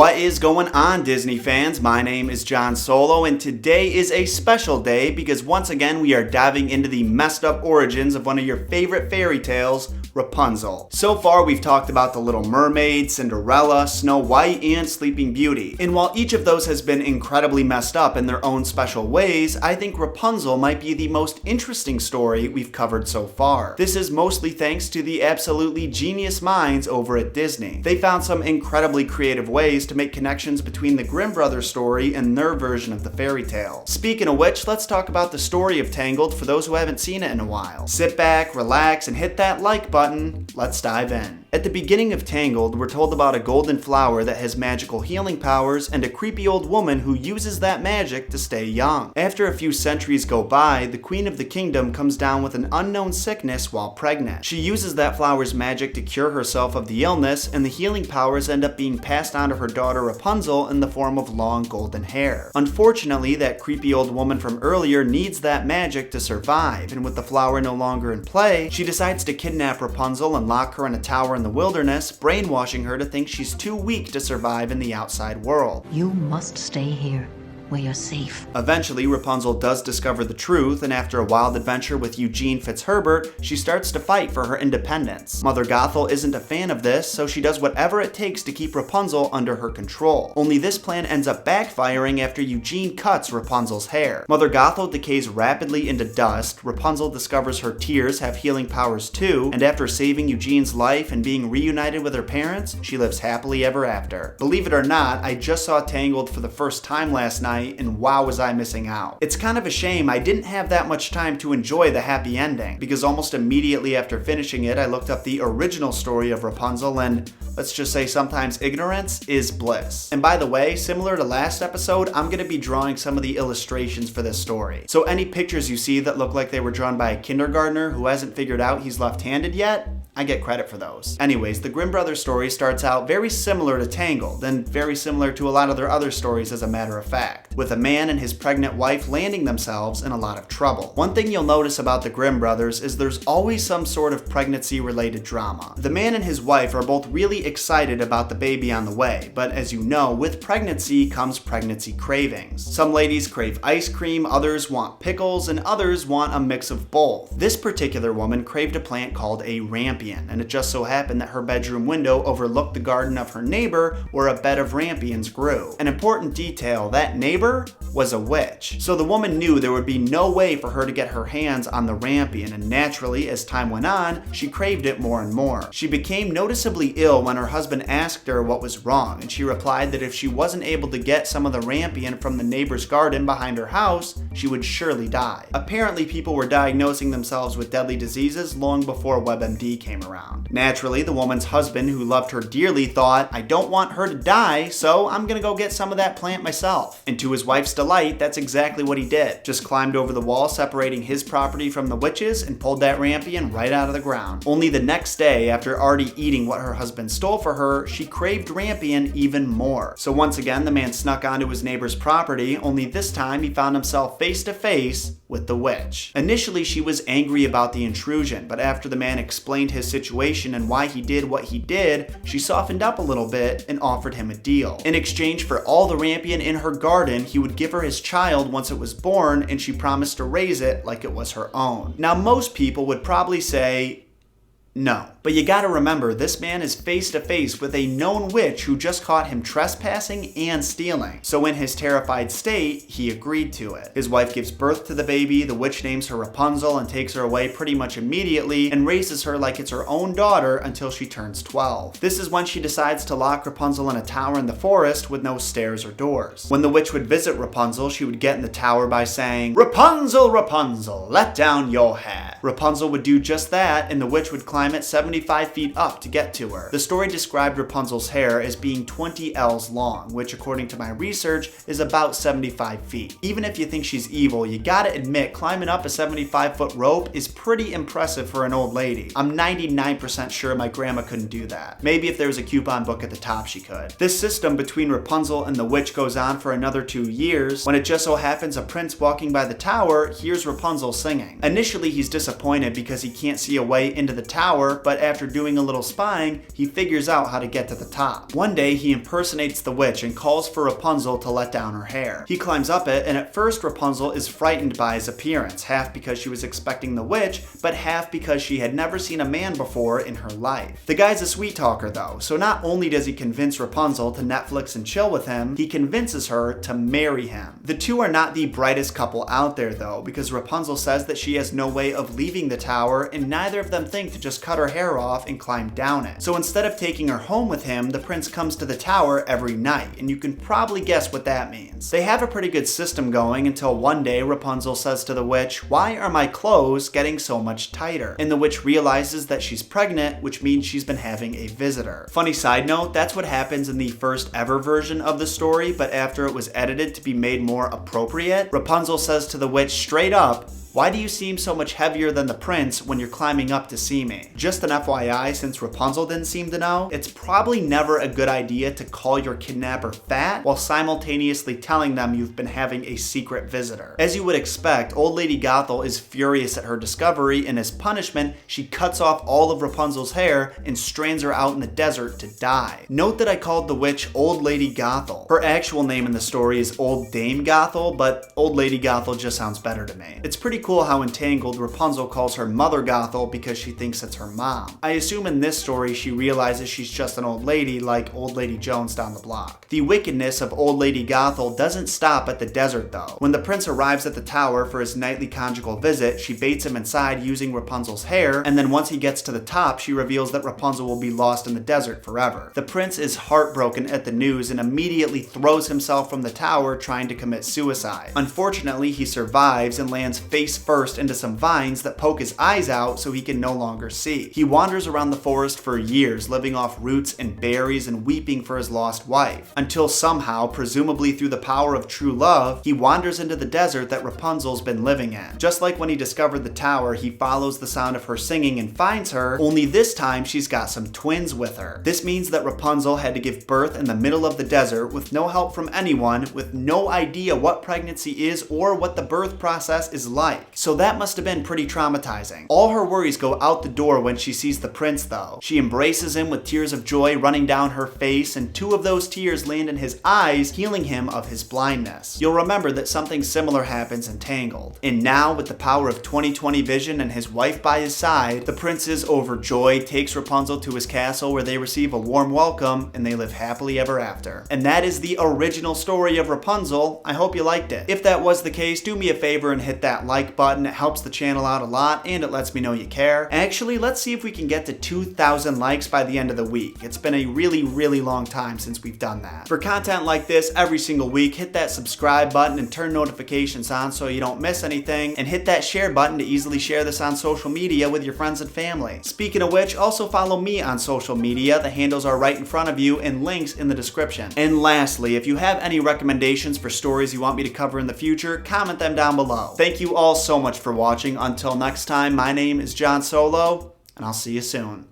What is going on, Disney fans? My name is John Solo, and today is a special day because once again we are diving into the messed up origins of one of your favorite fairy tales, Rapunzel. So far we've talked about The Little Mermaid, Cinderella, Snow White, and Sleeping Beauty. And while each of those has been incredibly messed up in their own special ways, I think Rapunzel might be the most interesting story we've covered so far. This is mostly thanks to the absolutely genius minds over at Disney. They found some incredibly creative ways to make connections between the Grimm brothers story and their version of the fairy tale. Speaking of which, let's talk about the story of Tangled for those who haven't seen it in a while. Sit back, relax, and hit that like button. Let's dive in. At the beginning of Tangled, we're told about a golden flower that has magical healing powers and a creepy old woman who uses that magic to stay young. After a few centuries go by, the queen of the kingdom comes down with an unknown sickness while pregnant. She uses that flower's magic to cure herself of the illness, and the healing powers end up being passed on to her daughter Rapunzel in the form of long golden hair. Unfortunately, that creepy old woman from earlier needs that magic to survive, and with the flower no longer in play, she decides to kidnap Rapunzel and lock her in a tower in the wilderness, brainwashing her to think she's too weak to survive in the outside world. You must stay here, where you're safe. Eventually, Rapunzel does discover the truth, and after a wild adventure with Eugene Fitzherbert, she starts to fight for her independence. Mother Gothel isn't a fan of this, so she does whatever it takes to keep Rapunzel under her control. Only this plan ends up backfiring after Eugene cuts Rapunzel's hair. Mother Gothel decays rapidly into dust, Rapunzel discovers her tears have healing powers too, and after saving Eugene's life and being reunited with her parents, she lives happily ever after. Believe it or not, I just saw Tangled for the first time last night, and wow was I missing out. It's kind of a shame I didn't have that much time to enjoy the happy ending, because almost immediately after finishing it I looked up the original story of Rapunzel, and let's just say sometimes ignorance is bliss. And by the way, similar to last episode, I'm going to be drawing some of the illustrations for this story. So any pictures you see that look like they were drawn by a kindergartner who hasn't figured out he's left-handed yet, I get credit for those. Anyways, the Grimm brothers story starts out very similar to Tangled, and very similar to a lot of their other stories as a matter of fact, with a man and his pregnant wife landing themselves in a lot of trouble. One thing you'll notice about the Grimm brothers is there's always some sort of pregnancy-related drama. The man and his wife are both really excited about the baby on the way, but as you know, with pregnancy comes pregnancy cravings. Some ladies crave ice cream, others want pickles, and others want a mix of both. This particular woman craved a plant called a rampion, and it just so happened that her bedroom window overlooked the garden of her neighbor where a bed of rampions grew. An important detail, that neighbor was a witch. So the woman knew there would be no way for her to get her hands on the rampion, and naturally, as time went on, she craved it more and more. She became noticeably ill when her husband asked her what was wrong, and she replied that if she wasn't able to get some of the rampion from the neighbor's garden behind her house, she would surely die. Apparently, people were diagnosing themselves with deadly diseases long before WebMD came around. Naturally, the woman's husband, who loved her dearly, thought, I don't want her to die, so I'm gonna go get some of that plant myself. And to his wife's delight, that's exactly what he did. Just climbed over the wall separating his property from the witch's and pulled that rampion right out of the ground. Only the next day, after already eating what her husband stole for her, she craved rampion even more. So once again, the man snuck onto his neighbor's property, only this time he found himself face to face with the witch. Initially, she was angry about the intrusion, but after the man explained his situation and why he did what he did, she softened up a little bit and offered him a deal. In exchange for all the rampion in her garden, he would give her his child once it was born, and she promised to raise it like it was her own. Now, most people would probably say, no. But you gotta remember, this man is face to face with a known witch who just caught him trespassing and stealing. So in his terrified state, he agreed to it. His wife gives birth to the baby, the witch names her Rapunzel and takes her away pretty much immediately and raises her like it's her own daughter until she turns 12. This is when she decides to lock Rapunzel in a tower in the forest with no stairs or doors. When the witch would visit Rapunzel, she would get in the tower by saying, Rapunzel, Rapunzel, let down your hair. Rapunzel would do just that, and the witch would climb it 75 feet up to get to her. The story described Rapunzel's hair as being 20 L's long, which according to my research is about 75 feet. Even if you think she's evil, you gotta admit climbing up a 75-foot rope is pretty impressive for an old lady. I'm 99% sure my grandma couldn't do that. Maybe if there was a coupon book at the top she could. This system between Rapunzel and the witch goes on for another 2 years, when it just so happens a prince walking by the tower hears Rapunzel singing. Initially he's disappointed because he can't see a way into the tower, but after doing a little spying, he figures out how to get to the top. One day, he impersonates the witch and calls for Rapunzel to let down her hair. He climbs up it, and at first Rapunzel is frightened by his appearance, half because she was expecting the witch, but half because she had never seen a man before in her life. The guy's a sweet talker though, so not only does he convince Rapunzel to Netflix and chill with him, he convinces her to marry him. The two are not the brightest couple out there though, because Rapunzel says that she has no way of leaving the tower, and neither of them think to just cut her hair off and climb down it. So instead of taking her home with him, the prince comes to the tower every night, and you can probably guess what that means. They have a pretty good system going until one day Rapunzel says to the witch, "Why are my clothes getting so much tighter?" And the witch realizes that she's pregnant, which means she's been having a visitor. Funny side note, that's what happens in the first ever version of the story, but after it was edited to be made more appropriate, Rapunzel says to the witch straight up, "Why do you seem so much heavier than the prince when you're climbing up to see me?" Just an FYI, since Rapunzel didn't seem to know, it's probably never a good idea to call your kidnapper fat while simultaneously telling them you've been having a secret visitor. As you would expect, old lady Gothel is furious at her discovery, and as punishment, she cuts off all of Rapunzel's hair and strands her out in the desert to die. Note that I called the witch Old Lady Gothel. Her actual name in the story is Old Dame Gothel, but Old Lady Gothel just sounds better to me. It's pretty cool how in Tangled, Rapunzel calls her Mother Gothel because she thinks it's her mom. I assume in this story she realizes she's just an old lady like Old Lady Jones down the block. The wickedness of Old Lady Gothel doesn't stop at the desert though. When the prince arrives at the tower for his nightly conjugal visit, she baits him inside using Rapunzel's hair, and then once he gets to the top, she reveals that Rapunzel will be lost in the desert forever. The prince is heartbroken at the news and immediately throws himself from the tower trying to commit suicide. Unfortunately, he survives and lands face first into some vines that poke his eyes out so he can no longer see. He wanders around the forest for years, living off roots and berries and weeping for his lost wife, until somehow, presumably through the power of true love, he wanders into the desert that Rapunzel's been living in. Just like when he discovered the tower, he follows the sound of her singing and finds her, only this time she's got some twins with her. This means that Rapunzel had to give birth in the middle of the desert with no help from anyone, with no idea what pregnancy is or what the birth process is like. So that must have been pretty traumatizing. All her worries go out the door when she sees the prince though. She embraces him with tears of joy running down her face, and 2 of those tears land in his eyes, healing him of his blindness. You'll remember that something similar happens in Tangled. And now, with the power of 20/20 vision and his wife by his side, the prince is overjoyed, takes Rapunzel to his castle where they receive a warm welcome, and they live happily ever after. And that is the original story of Rapunzel. I hope you liked it. If that was the case, do me a favor and hit that like button. It helps the channel out a lot and it lets me know you care. Actually, let's see if we can get to 2,000 likes by the end of the week. It's been a really long time since we've done that. For content like this every single week, hit that subscribe button and turn notifications on so you don't miss anything, and hit that share button to easily share this on social media with your friends and family. Speaking of which, also follow me on social media. The handles are right in front of you and links in the description. And lastly, if you have any recommendations for stories you want me to cover in the future, comment them down below. Thank you all so much for watching. Until next time, my name is John Solo, and I'll see you soon.